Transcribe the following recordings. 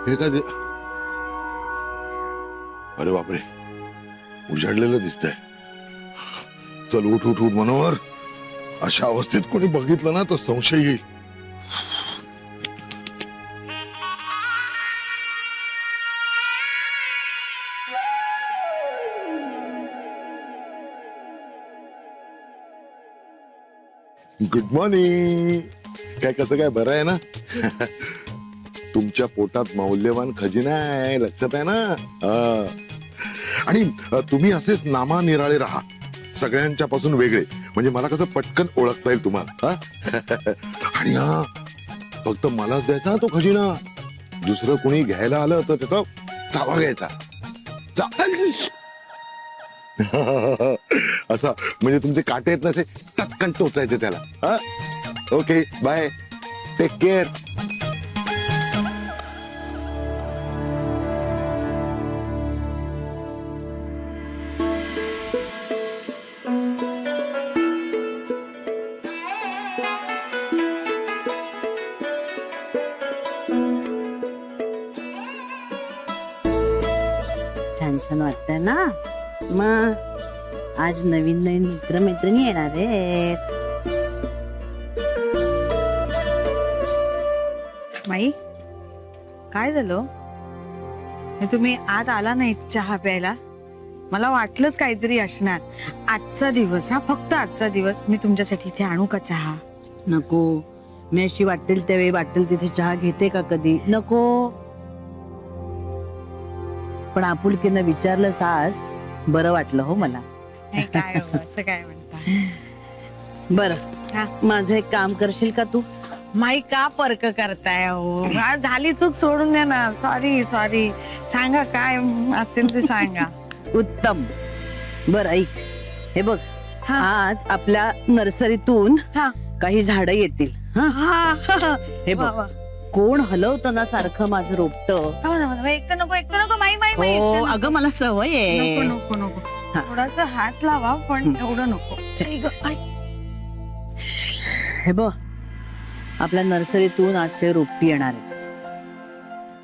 हे काय अरे बापरे, उजाडलेलं दिसतंय. चल उठ उठ उठ मनोहर, अशा अवस्थेत कोणी बघितलं ना तर संशय येईल. Good morning. काय कसं काय बरं आहे ना? तुमच्या पोटात मौल्यवान खजिना आहे, लक्षात आहे ना? आणि तुम्ही असेच नामानिराळे राहा, सगळ्यांच्या पासून वेगळे, म्हणजे मला कसं पटकन ओळखता येईल तुम्हाला. आणि हा फक्त मलाच द्यायचा तो खजिना. दुसरं कोणी घ्यायला आलं तर त्याचा चावा घ्यायचा. असा म्हणजे तुमचे काटे आहेत ना, असे टक्कन टोचायचे त्याला. Okay bye, take care. छान छान वाटतंय ना? मग आज नवीन नवीन मित्रमैत्रिणी येणार आहेत. माई, काय झालं? तुम्ही आज आला नाही चहा प्यायला? मला वाटलंच काहीतरी असणार. आजचा दिवस, हा फक्त आजचा दिवस, मी तुमच्यासाठी इथे आणू का चहा? नको, मी अशी वाटेल त्यावेळी वाटेल तिथे चहा घेते का कधी? नको. पण आपुलकीनं विचारलं सास, बरं वाटलं हो मला. नाही काय हो, असं काय म्हणता? बरं, माझं एक काम करशील का तू? माई का पर्क करताय हो? आज झाली चूक, सोडून द्या ना. Sorry sorry. सांगा काय असेल ते सांगा. उत्तम. बरं ऐक, हे बघ, हा. आज आपल्या नर्सरीतून हा. काही झाडं येतील. हा हा. हे बघ, कोण हलवतं ना सारखं माझं रोपट. एकटं नको, एकटं नको. माई माई माई, हो, एकटं नको. अगं मला सवय आहे. नको नको नको. हा. थोडासा हात लावा, पण एवढं नको. हे बघ, आपल्या नर्सरीतून आज काही रोपटी येणार आहेत.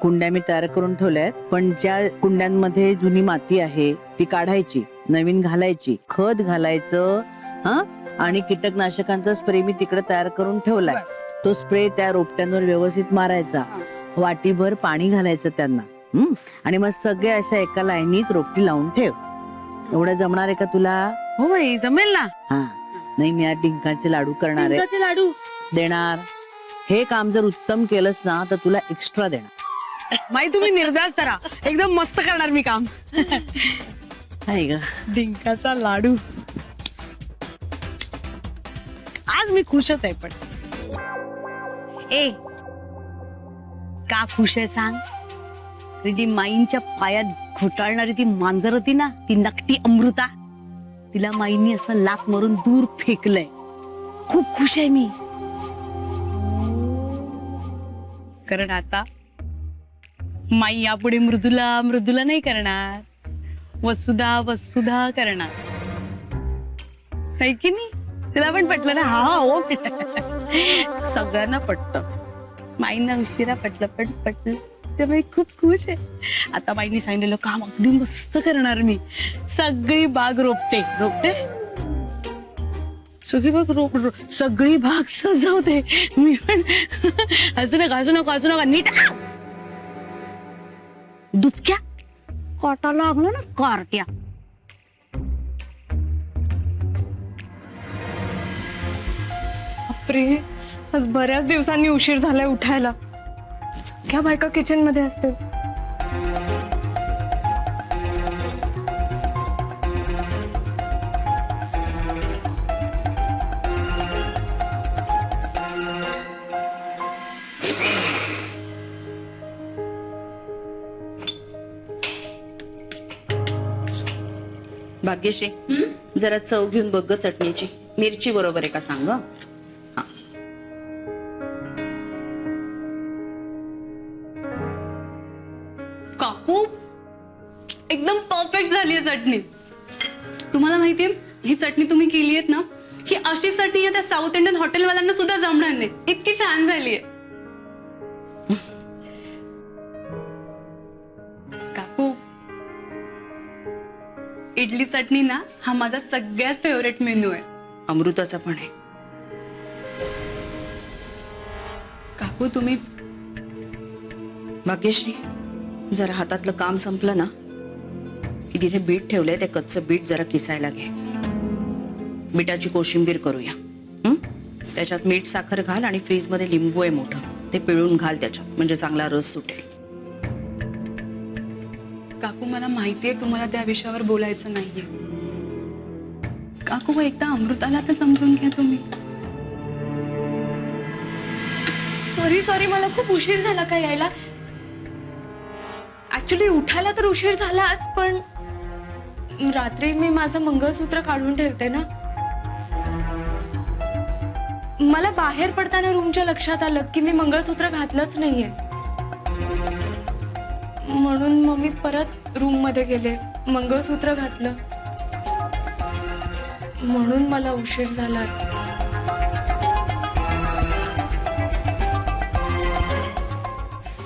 कुंड्या मी तयार करून ठेवल्या आहेत, पण ज्या कुंड्यांमध्ये जुनी माती आहे ती काढायची, नवीन घालायची, खत घालायचं. हा, आणि कीटकनाशकांचा स्प्रे मी तिकडे तयार करून ठेवलाय. तो स्प्रे त्या रोपट्यांवर व्यवस्थित मारायचा, वाटीभर पाणी घालायचं त्यांना. आणि मग सगळे अशा एका लाईनीत रोपटी लावून ठेव. एवढं जमणार आहे का तुला? हो बाई, जमेल ना. हा, नाही मी आज डिंकाचे लाडू करणार आहे. डिंकाचे लाडू देणार. हे काम जर उत्तम केलंस ना तर तुला एक्स्ट्रा देणार. माई, तुम्ही निर्धास्त करा, एकदम मस्त करणार मी काम. आहे ग, डिंकाचा लाडू. आज मी खुशच आहे. पण ए, का खुश आहे सांग? ती माईंच्या पायात घोटाळणारी ती मांजर होती ना, ती नकटी अमृता, तिला माईंनी असं लाथ मारून दूर फेकलंय. खूप खुश आहे मी, कारण आता माई यापुढे मृदुला मृदुला नाही करणार, वसुधा वसुधा करणार. आहे की नाही? तिला पण पटलं ना? हा हो. सगळ्यांना पटतं. माईंना उशिरा पटलं, पण पटलं. त्यामुळे खूप खुश आहे. आता माईंनी सांगितलेलं काम अगदी मस्त करणार मी. सगळी बाग रोपटे रोपटे सगळी बाग सगळी बाग सजवते मी पण. हसू नका हसू नका हसू नका. नीट दुधक्या काटा लागलो ना, कारट्या. बापरे, आज बऱ्याच दिवसांनी उशीर झालाय उठायला. सगळ्या बायका किचन मध्ये असते. भाग्यश्री, जरा चव घेऊन बघ चटणीची. मिरची बरोबर आहे का सांग? काकू, एकदम परफेक्ट झाली आहे चटणी. तुम्हाला माहितीये, ही चटणी तुम्ही केली आहेत ना, ही अशी चटणी आहे त्या साऊथ इंडियन हॉटेलवाल्यांना सुद्धा जमणार नाही, इतकी छान झाली आहे. इडली चटणी ना हा माझा सगळ्यात फेवरेट मेनू आहे. अमृताचा पण आहे. काकू तुम्ही भाग्यश्री, जरा हातातलं काम संपलं ना की तिथे बीट ठेवलंय, ते कच्चं बीट जरा किसायला घे. बीटाची कोशिंबीर करूया. त्याच्यात मीठ साखर घाल आणि फ्रीज मध्ये लिंबू आहे मोठं, ते पिळून घाल त्याच्यात, म्हणजे चांगला रस सुटेल. काकू मला माहितीये तुम्हाला त्या विषयावर बोलायचं नाहीये. काकू एकदा अमृताला तर समजून घ्या तुम्ही. सॉरी मला खूप उशीर झाला का यायला. ऍक्च्युली उठायला तर उशीर झालाच, पण रात्री मी माझं मंगळसूत्र काढून ठेवते ना. मला बाहेर पडताना रूमच्या लक्षात आलं की मी मंगळसूत्र घातलंच नाहीये, म्हणून मग मी परत रूम मध्ये गेले, मंगळसूत्र घातलं, म्हणून मला उशीर झाला.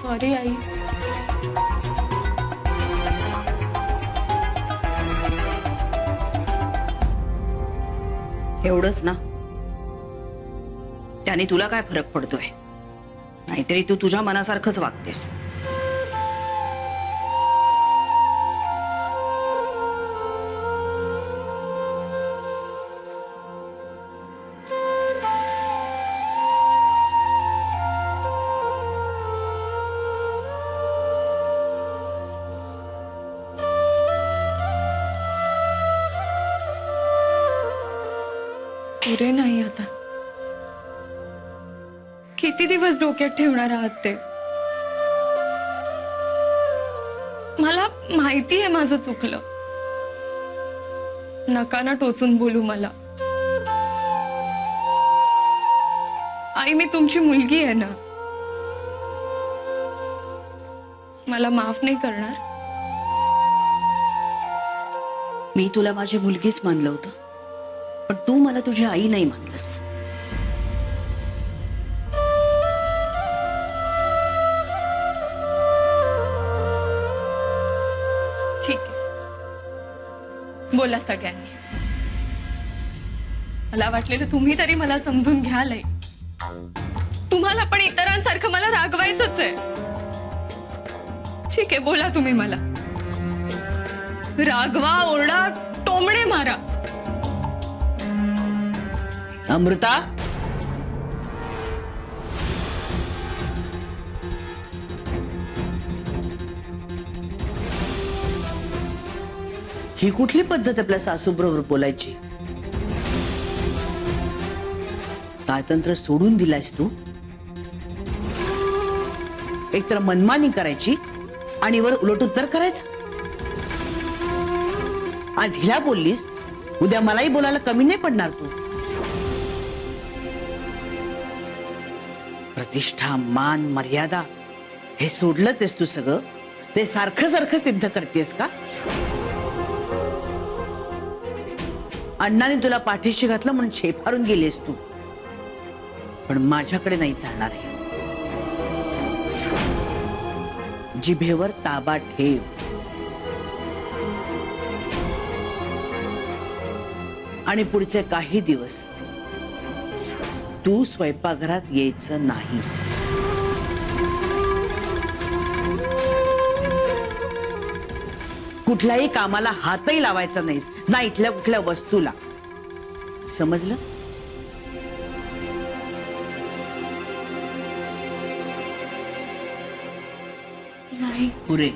Sorry I. एवढंच ना, त्याने तुला काय फरक पडतोय? नाहीतरी तू तुझ्या मनासारखंच वागतेस. पुरे नाही आता. किती दिवस डोक्यात ठेवणार आहात ते? मला माहिती आहे माझं चुकलं. नका ना टोचून बोलू मला. आई, मी तुमची मुलगी आहे ना. मला माफ नाही करणार? मी तुला माझी मुलगीच मानलं होतं, पण तू मला तुझी आई नाही मानलंस. ठीक आहे, बोला सगळ्यांनी. मला वाटलेलं तुम्ही तरी मला समजून घ्याल. तुम्हाला पण इतरांसारखं मला रागवायचंच आहे. ठीक आहे, बोला तुम्ही मला. रागवा, ओरडा, टोमणे मारा. अमृता, ही कुठली पद्धत आपल्या सासूबरोबर बोलायची? काय तंत्र सोडून दिलायस तू? एकतर मनमानी करायची आणि वर उलट उत्तर करायचं. आज हिला बोललीस, उद्या मलाही बोलायला कमी नाही पडणार तू. प्रतिष्ठा, मान, मर्यादा हे सोडलंच आहेस तू सगळं. ते सारखं सारखं सिद्ध करतेस का? अण्णाने तुला पाठीशी घातलं म्हणून छेफारून गेलीस तू, पण माझ्याकडे नाही चालणार आहे. जिभेवर ताबा ठेव. आणि पुढचे काही दिवस तू स्वयंपाकघरात यायचं नाहीस. कुठल्याही कामाला हातही लावायचा नाहीस, ना इथल्या कुठल्या वस्तूला. समजलं? नाही. पुरे.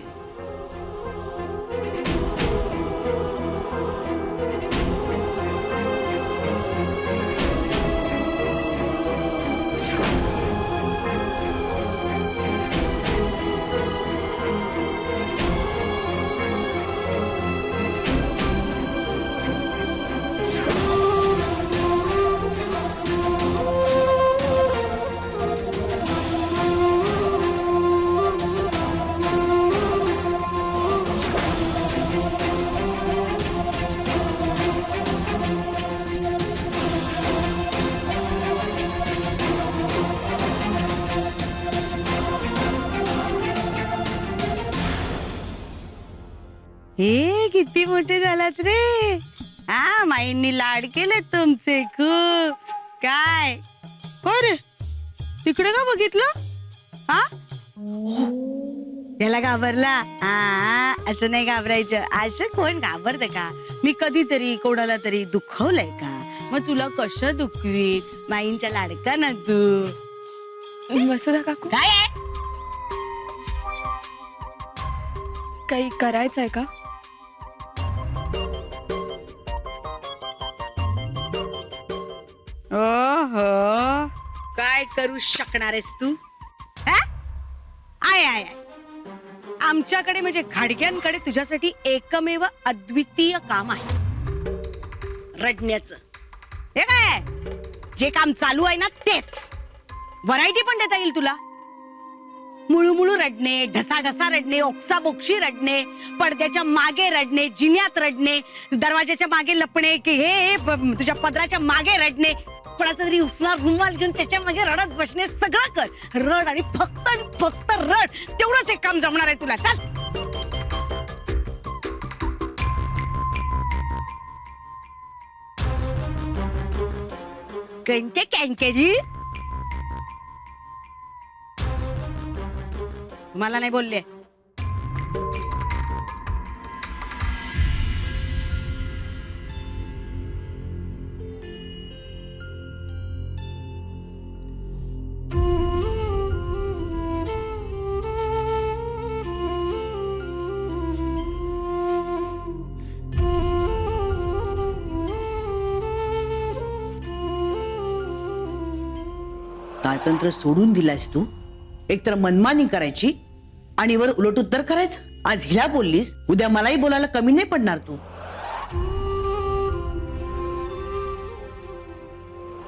हे किती मोठे झालात रे. हा माईंनी लाड केले तुमचे खूप. काय हो रे तिकडे का बघितलं? हा त्याला घाबरला? हा असं नाही घाबरायचं. असं कोण घाबरत का? मी कधीतरी कोणाला तरी दुखवलंय का? मग तुला कसं दुखवी? माईंच्या लाडका ना तू. वसुधा काकू काय आहे? काही करायचंय का? ओहो काय करू शकणार आहेस तू? हा? I I I. आमच्याकडे म्हणजे घाडग्यांकडे तुझ्यासाठी एकमेव अद्वितीय काम आहे. रडण्याचं. हे काय जे काम चालू आहे ना तेच. व्हरायटी पण देता येईल तुला. मुळूमुळू रडणे, ढसाढसा रडणे, ओक्साबोक्षी रडणे, पडद्याच्या मागे रडणे, जिन्यात रडणे, दरवाजाच्या मागे लपणे, की हे तुझ्या पदराच्या मागे रडणे, कोणाचा तरी उसणार रुमाल घेऊन त्याच्या मागे रडत बसणे, सगळं कर. रड आणि फक्त रड. तेवढंच एक काम जमणार आहे तुला. चल. कोणते कॅन्केरी? मला नाही बोलले. ताळतंत्र सोडून दिलायस तू. एकतर मनमानी करायची आणि वर उलट उत्तर करायचं. आज हिला बोललीस, उद्या मलाही बोलायला कमी नाही पडणार तू.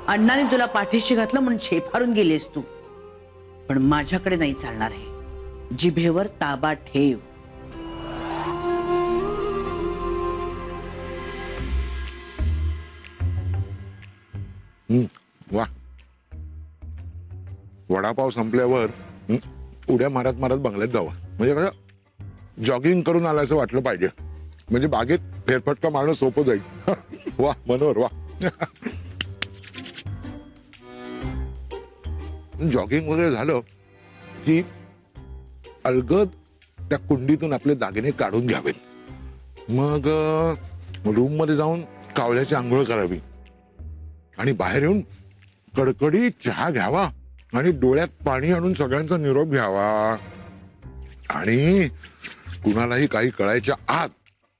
अण्णाने तुला पाठीशी घातलं म्हणून शेफारून गेलीस तू. पण माझ्याकडे नाही चालणार आहे. जिभेवर ताबा ठेव. वा. वडापाव संपल्यावर उड्या मारत मारत बंगल्यात जावं. म्हणजे कसं जॉगिंग करून आल्याचं वाटलं पाहिजे. म्हणजे बागेत फेरफटका मारणं सोपं जाईल. वा मनोहर वा. जॉगिंग वगैरे झालं की अलगद त्या कुंडीतून आपले दागिने काढून घ्यावेत. मग रूम मध्ये जाऊन कावल्याची आंघोळ करावी आणि बाहेर येऊन कडकडी चहा घ्यावा आणि डोळ्यात पाणी आणून सगळ्यांचा निरोप घ्यावा आणि कुणालाही काही कळायच्या आत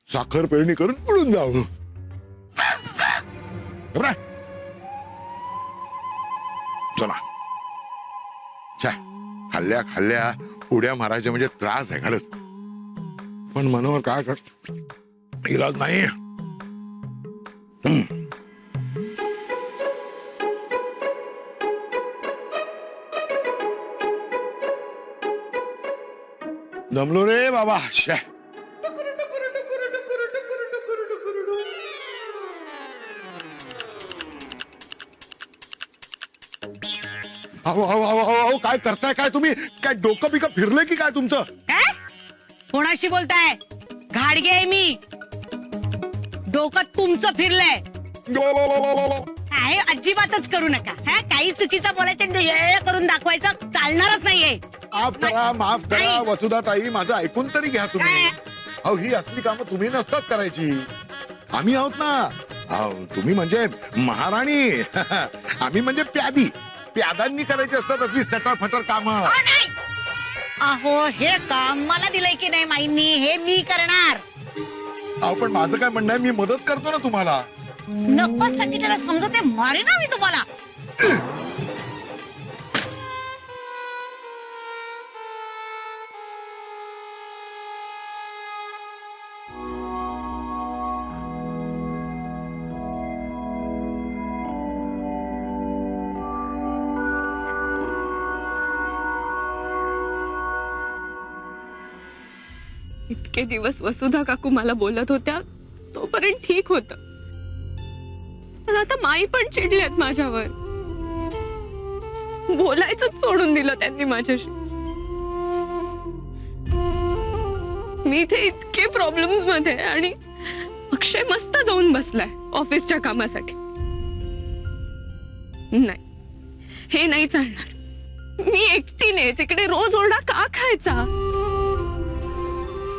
साखर पेरणी करून पळून जावं. चला खाल्ल्या खाल्ल्या उड्या मारायच्या म्हणजे त्रास आहे खरंच. पण मनोहर काय कर इलाज नाही. दमलो रे बाबा. काय करताय काय तुम्ही? काय डोकं बिकं फिरलंय की काय तुमचं? कोणाशी बोलताय? घाडगे आहे मी. डोकं तुमचं फिरलंय. अजिबातच करू नका. काही चुकीचं बोलायचं करून दाखवायचं चालणारच नाहीये. माफ करा वसुधाताई, माझं ऐकून तरी घ्या तुम्ही. अहो ही असली कामं तुम्ही नसतात करायची. आम्ही आहोत ना. तुम्ही म्हणजे महाराणी. आम्ही म्हणजे प्यादी. प्यादांनी करायची असतात असली सटर फटर काम. अहो हे काम मला दिलंय की नाही माईंनी, हे मी करणार. अहो पण माझं काय म्हणणं आहे, मी मदत करतो ना तुम्हाला. नकोसाठी त्याला समजते मारे ना मी तुम्हाला. इतके दिवस वसुधा काकू मला बोलत होत्या तोपर्यंत ठीक होत. पण आता माई पण चिडल्यात माझ्यावर. बोलायचंच सोडून दिलं त्यांनी माझ्याशी. मी इथे इतके प्रॉब्लेम्स मध्ये आहे आणि अक्षय मस्त जाऊन बसलाय ऑफिसच्या कामासाठी. नाही, हे नाही चालणार. मी एकटीने तिकडे रोज ओरडा का खायचा?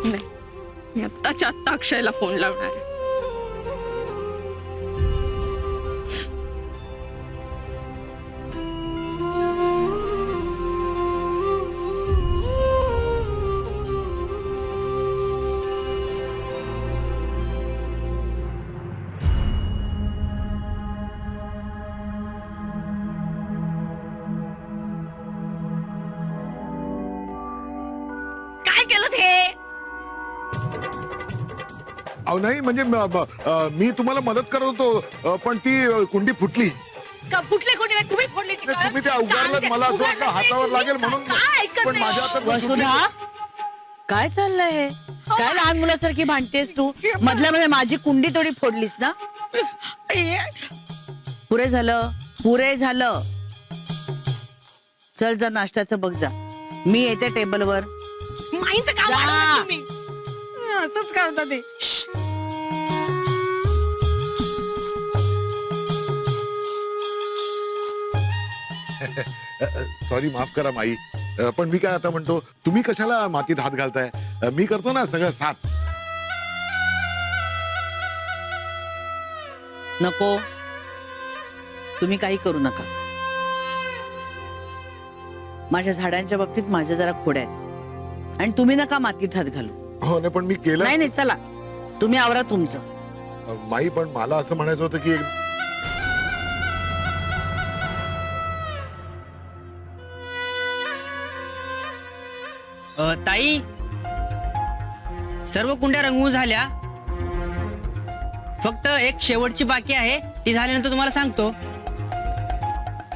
नाही, मी आत्ताच्या आत्ता अक्षयला फोन लावणार आहे. काय केलं ते? अहो नाही म्हणजे मी तुम्हाला मदत करत होतो पण ती कुंडी फुटली. कुठले कोणी तुम्ही फोडली ती? तुम्ही ते अवघडलं, मला असं वाटलं हातावर लागेल म्हणून. पण माझ्या हातात वसुधा, काय चाललंय हे? काय लहान मुलासारखी भांडतेस तू? मधल्या मध्ये माझी कुंडी थोडी फोडलीस ना. पुरे झालं, पुरे झालं. चल जा नाश्त्याचं बघ जा. मी येते टेबलवर. माईचं काम जा. वाढवलं तुम्ही. असंच करता ते. सॉरी, माफ करा माई. पण मी काय आता म्हणतो, तुम्ही कशाला मातीत हात घालताय? मी करतो ना सगळं साथ. नको, तुम्ही काही करू नका. माझ्या झाडांच्या बाबतीत माझ्या जरा खोड्या आहेत आणि तुम्ही नका मातीत हात घालू. हो नाही, पण मी केलं. नाही नाही, चला तुम्ही आवरा तुमचं. माई, पण मला असं म्हणायचं होतं की ताई, सर्व कुंड्या रंगवून झाल्या. फक्त एक शेवटची बाकी आहे, ती झाल्यानंतर तुम्हाला सांगतो.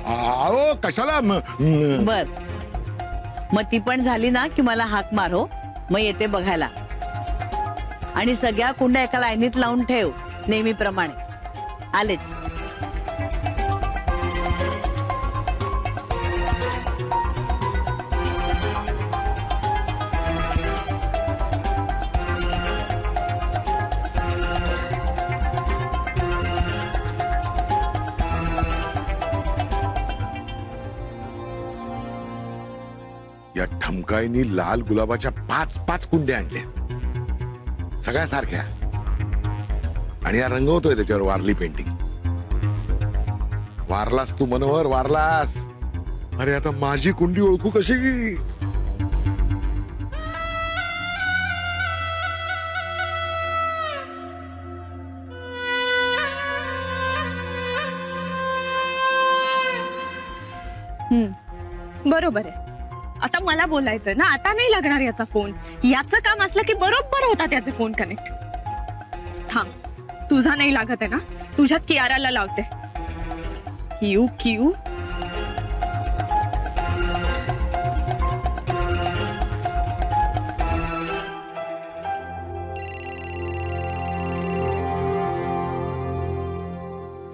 अहो कशाला बर, मग ती पण झाली ना की मला हाक मारो, मग येते बघायला. आणि सगळ्या कुंड्या एका लाईनीत लावून ठेव नेहमीप्रमाणे. आलेच. या ठमकाईनी लाल गुलाबाच्या 5 कुंड्या आणल्या, सगळ्या सारख्या. आणि या रंगवतोय त्याच्यावर वारली पेंटिंग. वारलास तू मनोहर, वारलास. अरे आता माझी कुंडी ओळखू कशी? बरोबर आहे. आता मला बोलायचं ना, आता नाही लागणार याचा फोन. याचं काम असलं की बरोबर होता त्याचे फोन कनेक्ट. थांब, तुझा नाही लागत आहे ना, तुझ्यात कियाराला लावते. Q Q.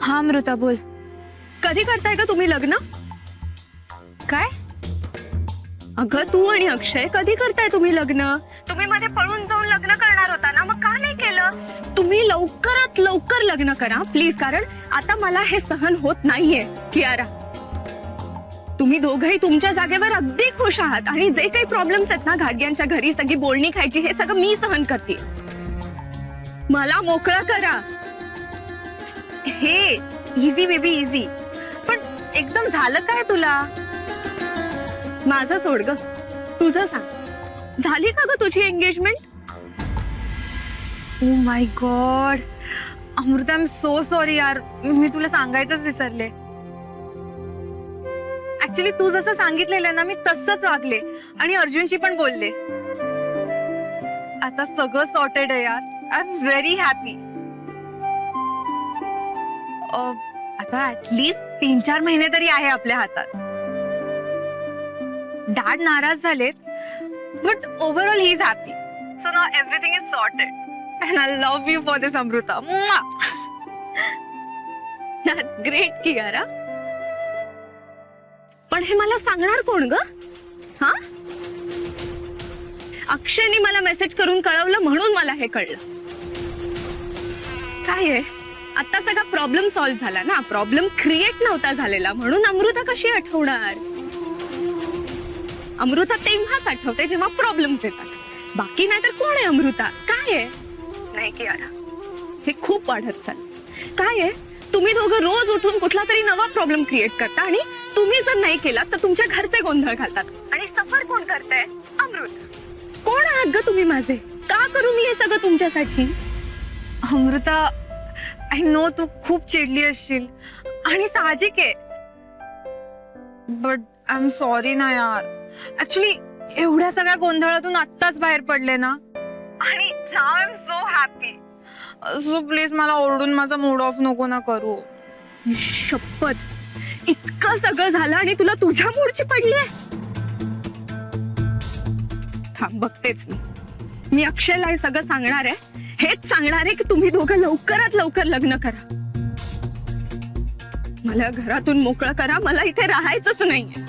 हा अमृता बोल. कधी करताय का तुम्ही लग्न? काय? अगं तू आणि अक्षय कधी करताय तुम्ही लग्न? तुम्ही मध्ये पळून जाऊन लग्न करणार होता ना, मग का नाही केलं? तुम्ही लवकरात लवकर लग्न करा प्लीज, कारण आता मला हे सहन होत नाहीये. कियारा, तुम्ही दोघंही तुमच्या जागेवर अगदी खुश आहात आणि जे काही प्रॉब्लेम्स आहेत ना घाटग्यांच्या घरी, सगळी बोलणी खायची, हे सगळं मी सहन करते. मला मोकळं करा. हे इझी बेबी इझी. पण एकदम झालं काय तुला? माझं सोड ग, तुझं सांग. झाली का ग तुझी engagement? Oh my God Amruta, I am so sorry यार, मी तुला सांगायचंच विसरले. ऍक्च्युली तू जसं सांगितलेलं ना, मी तसंच वागले आणि अर्जुनशी पण बोलले. आता सगळं सॉर्टेड आहे यार. I am very happy. आता ऍटलीस्ट 3-4 महिने तरी आहे आपल्या हातात. डॅड नाराज झालेत, but overall he is happy. So now everything is sorted and I love you for this Amruta. Great Kiara. पण हे मला सांगणार कोण ग? हा, अक्षयने मला मेसेज करून कळवलं म्हणून मला हे कळलं. काय आहे, आता सगळा प्रॉब्लेम सॉल्व्ह झाला ना, प्रॉब्लेम क्रिएट नव्हता झालेला म्हणून अमृता कशी आठवणार? अमृता तेव्हाच आठवते जेव्हा प्रॉब्लेम्स येतात, बाकी नाही तर कोण आहे अमृता? काय आहे? नाही की यार, हे खूप वाढत चाललं. काय आहे, तुम्ही दोघं रोज उठून कुठला तरी नवा प्रॉब्लेम क्रिएट करता आणि तुम्ही जर नाही केला तर तुमच्या घरचे गोंधळ घालतात. आणि सफर कोण करताय? अमृत. कोण आहात ग तुम्ही माझे? का करू मी हे सगळं तुमच्यासाठी? अमृता, आय नो तू खूप चिडली असशील आणि साहजिक आहे, बट आय एम सॉरी ना यार. ऍक्च्युली एवढ्या सगळ्या गोंधळातून आत्ताच बाहेर पडले ना, आणि नाव I am so happy. So please मला ओरडून माझा मूड ऑफ नको ना करू. शपथ, इतकं सगळं झालं आणि तुला तुझ्या मूडची पडली आहे? थांब बघतेच मी अक्षयला हे सगळं सांगणार आहे. हेच सांगणार आहे की तुम्ही दोघं लवकरात लवकर लग्न करा. मला घरातून मोकळं करा, मला इथे राहायचंच नाहीये.